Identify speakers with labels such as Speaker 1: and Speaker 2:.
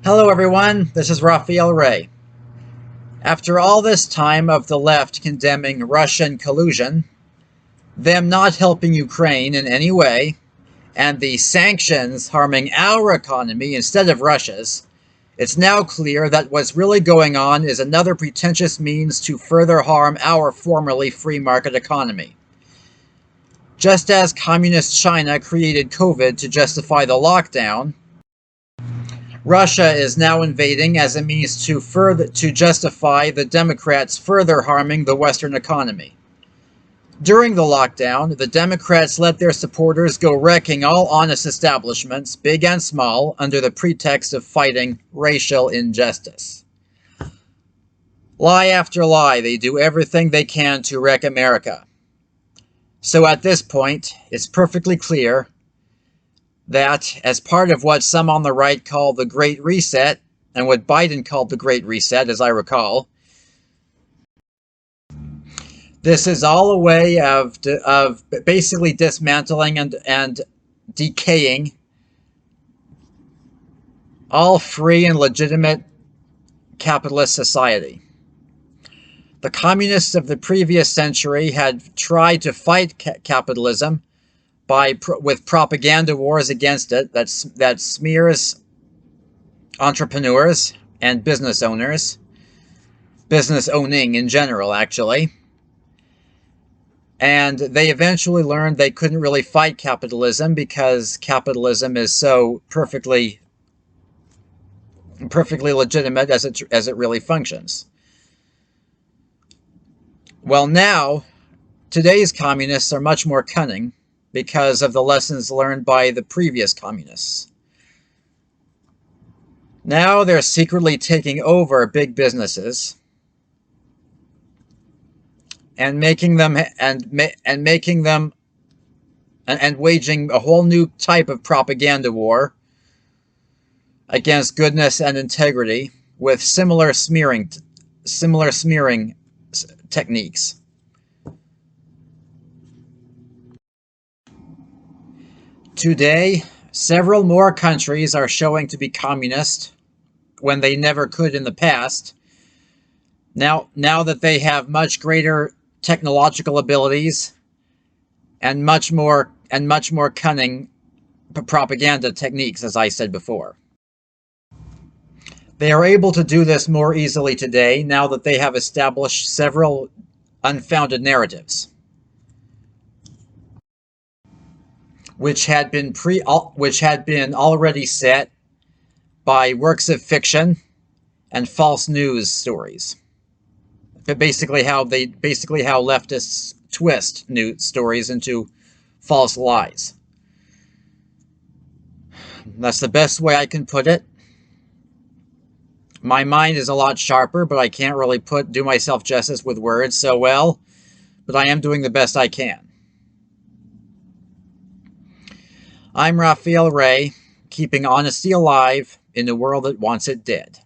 Speaker 1: Hello everyone, this is Raphael Ray. After all this time of the left condemning Russian collusion, them not helping Ukraine in any way, and the sanctions harming our economy instead of Russia's, it's now clear that what's really going on is another pretentious means to further harm our formerly free market economy. Just as communist China created COVID to justify the lockdown, Russia is now invading as a means to justify the Democrats further harming the Western economy. During the lockdown, the Democrats let their supporters go wrecking all honest establishments, big and small, under the pretext of fighting racial injustice. Lie after lie, they do everything they can to wreck America. So at this point, it's perfectly clear that as part of what some on the right call the Great Reset, and what Biden called the Great Reset, as I recall, this is all a way of basically dismantling and decaying all free and legitimate capitalist society. The communists of the previous century had tried to fight capitalism with propaganda wars against it that smears entrepreneurs and business owners, business owning in general, actually. And they eventually learned they couldn't really fight capitalism because capitalism is so perfectly legitimate as it really functions. Well, now, today's communists are much more cunning because of the lessons learned by the previous communists. Now they're secretly taking over big businesses and waging a whole new type of propaganda war against goodness and integrity with similar smearing techniques. Today, several more countries are showing to be communist when they never could in the past. Now that they have much greater technological abilities and much more cunning propaganda techniques, as I said before. They are able to do this more easily today now that they have established several unfounded narratives, which had been already set by works of fiction and false news stories. But basically how leftists twist news stories into false lies. That's the best way I can put it. My mind is a lot sharper, but I can't really do myself justice with words so well, but I am doing the best I can. I'm Raphael Ray, keeping honesty alive in a world that wants it dead.